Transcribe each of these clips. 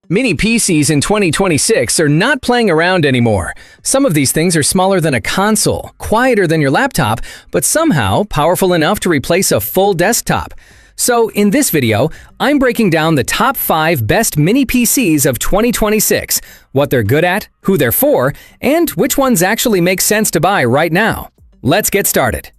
Mini PCs in 2026 are not playing around anymore. Some of these things are smaller than a console, quieter than your laptop, but somehow powerful enough to replace a full desktop. So in this video, I'm breaking down the top 5 best mini PCs of 2026, what they're good at, who they're for, and which ones actually make sense to buy right now. Let's get started.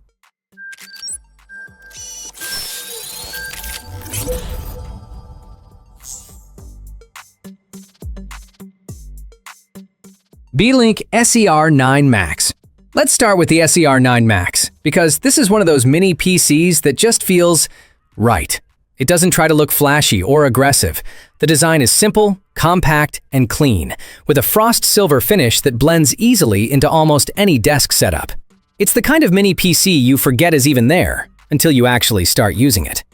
Beink S9 Max. Let's start with the S9 Max, because this is one of those mini PCs that just feels right. It doesn't try to look flashy or aggressive. The design is simple, compact, and clean, with a frost silver finish that blends easily into almost any desk setup. It's the kind of mini PC you forget is even there, until you actually start using it.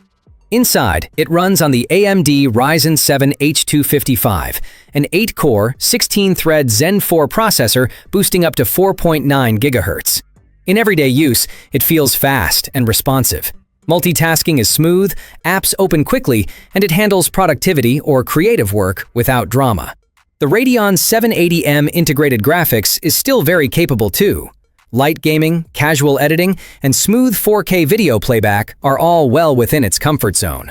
Inside, it runs on the AMD Ryzen 7 H255, an 8-core, 16-thread Zen 4 processor boosting up to 4.9 GHz. In everyday use, it feels fast and responsive. Multitasking is smooth, apps open quickly, and it handles productivity or creative work without drama. The Radeon 780M integrated graphics is still very capable too. Light gaming, casual editing, and smooth 4K video playback are all well within its comfort zone.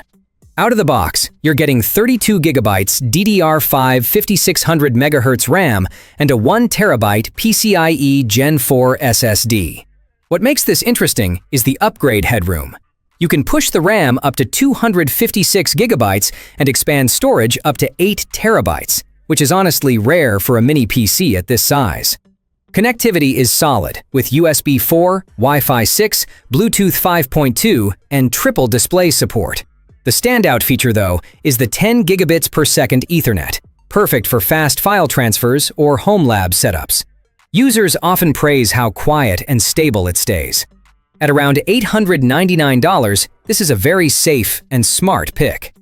Out of the box, you're getting 32 GB DDR5 5600 MHz RAM and a 1 TB PCIe Gen 4 SSD. What makes this interesting is the upgrade headroom. You can push the RAM up to 256 GB and expand storage up to 8 TB, which is honestly rare for a mini PC at this size. Connectivity is solid, with USB 4, Wi-Fi 6, Bluetooth 5.2, and triple display support. The standout feature, though, is the 10 gigabits per second Ethernet, perfect for fast file transfers or home lab setups. Users often praise how quiet and stable it stays. At around $899, this is a very safe and smart pick.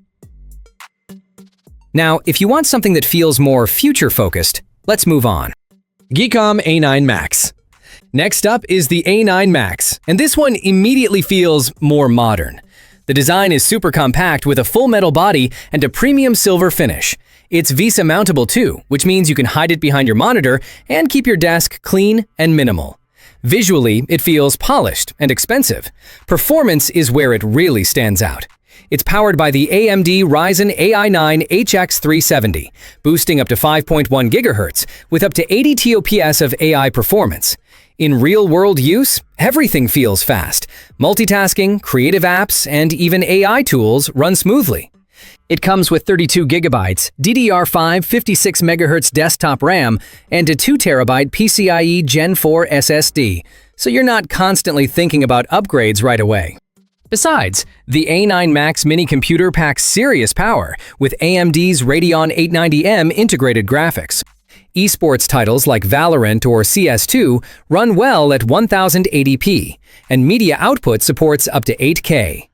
Now, if you want something that feels more future-focused, let's move on. GCOM A9 Max. Next up is the A9 Max, and this one immediately feels more modern. The design is super compact with a full metal body and a premium silver finish. It's VESA mountable too, which means you can hide it behind your monitor and keep your desk clean and minimal. Visually, it feels polished and expensive. Performance is where it really stands out. It's powered by the AMD Ryzen AI9 HX370, boosting up to 5.1 GHz with up to 80 TOPS of AI performance. In real-world use, everything feels fast. Multitasking, creative apps, and even AI tools run smoothly. It comes with 32 GB DDR5 56 MHz desktop RAM and a 2 TB PCIe Gen 4 SSD, so you're not constantly thinking about upgrades right away. Besides, the A9 Max mini computer packs serious power with AMD's Radeon 890M integrated graphics. Esports titles like Valorant or CS2 run well at 1080p, and media output supports up to 8K.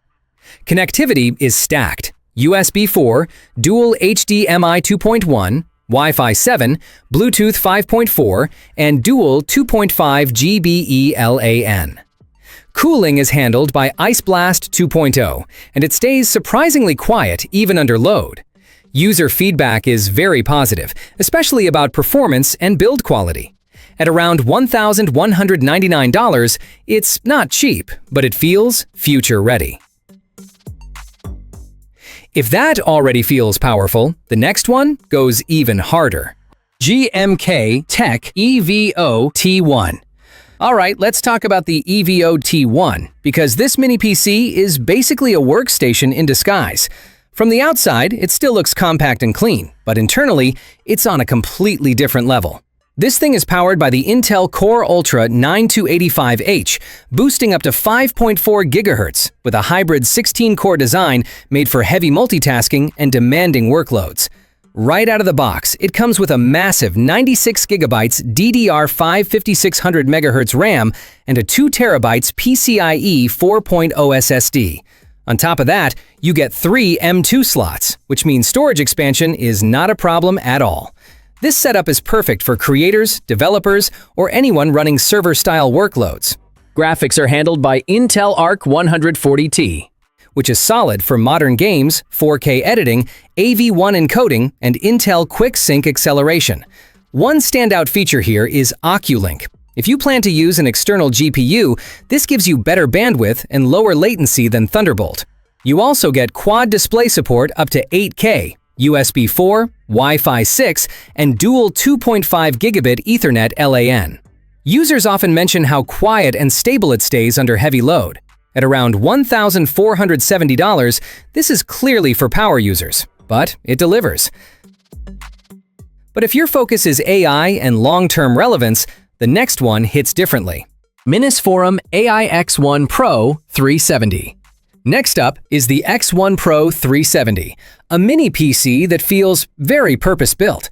Connectivity is stacked: USB 4, dual HDMI 2.1, Wi-Fi 7, Bluetooth 5.4, and dual 2.5 GB LAN. Cooling is handled by Ice Blast 2.0, and it stays surprisingly quiet even under load. User feedback is very positive, especially about performance and build quality. At around $1,199, it's not cheap, but it feels future-ready. If that already feels powerful, the next one goes even harder. GMK Tech EVO T1. Alright, let's talk about the EVO T1, because this mini PC is basically a workstation in disguise. From the outside, it still looks compact and clean, but internally, it's on a completely different level. This thing is powered by the Intel Core Ultra 9285H, boosting up to 5.4 GHz, with a hybrid 16-core design made for heavy multitasking and demanding workloads. Right out of the box, it comes with a massive 96 GB DDR5 5600 MHz RAM and a 2 TB PCIe 4.0 SSD. On top of that, you get 3 M2 slots, which means storage expansion is not a problem at all. This setup is perfect for creators, developers, or anyone running server-style workloads. Graphics are handled by Intel Arc 140T. which is solid for modern games, 4K editing, AV1 encoding, and Intel Quick Sync acceleration. One standout feature here is OcuLink. If you plan to use an external GPU, this gives you better bandwidth and lower latency than Thunderbolt. You also get quad display support up to 8K, USB 4, Wi-Fi 6, and dual 2.5 gigabit Ethernet LAN. Users often mention how quiet and stable it stays under heavy load. At around $1,470, this is clearly for power users, but it delivers. But if your focus is AI and long-term relevance, the next one hits differently. Minisforum AI X1 Pro 370. Next up is the X1 Pro 370, a mini PC that feels very purpose-built.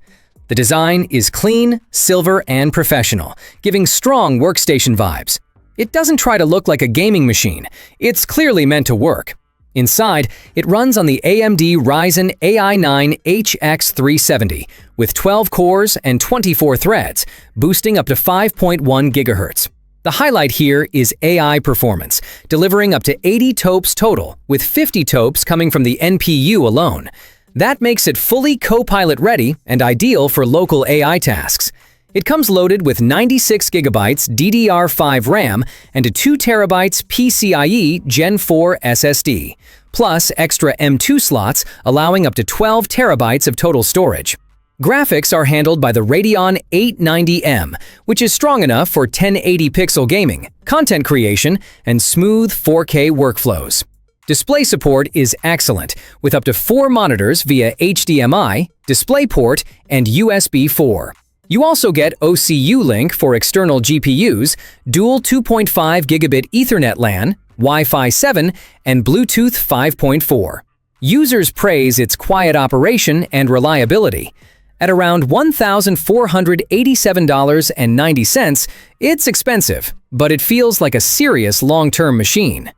The design is clean, silver, and professional, giving strong workstation vibes. It doesn't try to look like a gaming machine. It's clearly meant to work. Inside, it runs on the AMD Ryzen AI9 HX370 with 12 cores and 24 threads, boosting up to 5.1 GHz. The highlight here is AI performance, delivering up to 80 TOPS total, with 50 TOPS coming from the NPU alone. That makes it fully Copilot ready and ideal for local AI tasks. It comes loaded with 96 GB DDR5 RAM and a 2 TB PCIe Gen 4 SSD, plus extra M2 slots allowing up to 12 TB of total storage. Graphics are handled by the Radeon 890M, which is strong enough for 1080 pixel gaming, content creation, and smooth 4K workflows. Display support is excellent, with up to 4 monitors via HDMI, DisplayPort, and USB 4. You also get OCU link for external GPUs, dual 2.5 gigabit Ethernet LAN, Wi-Fi 7, and Bluetooth 5.4. Users praise its quiet operation and reliability. At around $1,487.90, it's expensive, but it feels like a serious long-term machine.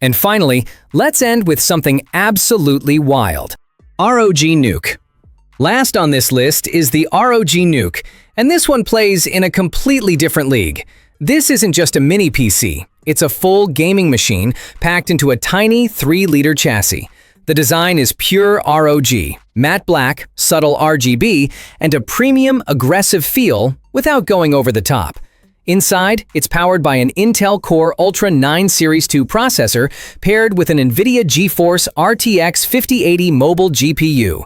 And finally, let's end with something absolutely wild. ROG Nuke. Last on this list is the ROG Nuke, and this one plays in a completely different league. This isn't just a mini PC, it's a full gaming machine packed into a tiny 3-liter chassis. The design is pure ROG, matte black, subtle RGB, and a premium, aggressive feel without going over the top. Inside, it's powered by an Intel Core Ultra 9 Series 2 processor paired with an NVIDIA GeForce RTX 5080 mobile GPU.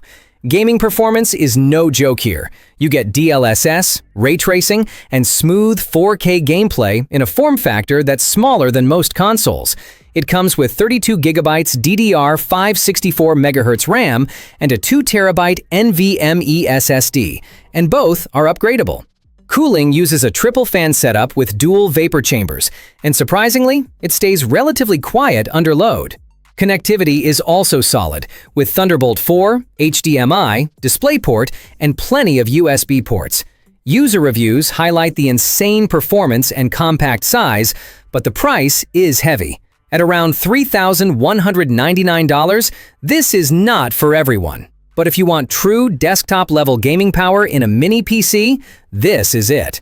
Gaming performance is no joke here. You get DLSS, ray tracing, and smooth 4K gameplay in a form factor that's smaller than most consoles. It comes with 32 GB DDR5 64 MHz RAM and a 2 TB NVMe SSD, and both are upgradable. Cooling uses a triple fan setup with dual vapor chambers, and surprisingly, it stays relatively quiet under load. Connectivity is also solid, with Thunderbolt 4, HDMI, DisplayPort, and plenty of USB ports. User reviews highlight the insane performance and compact size, but the price is heavy. At around $3,199, this is not for everyone. But if you want true desktop-level gaming power in a mini PC, this is it.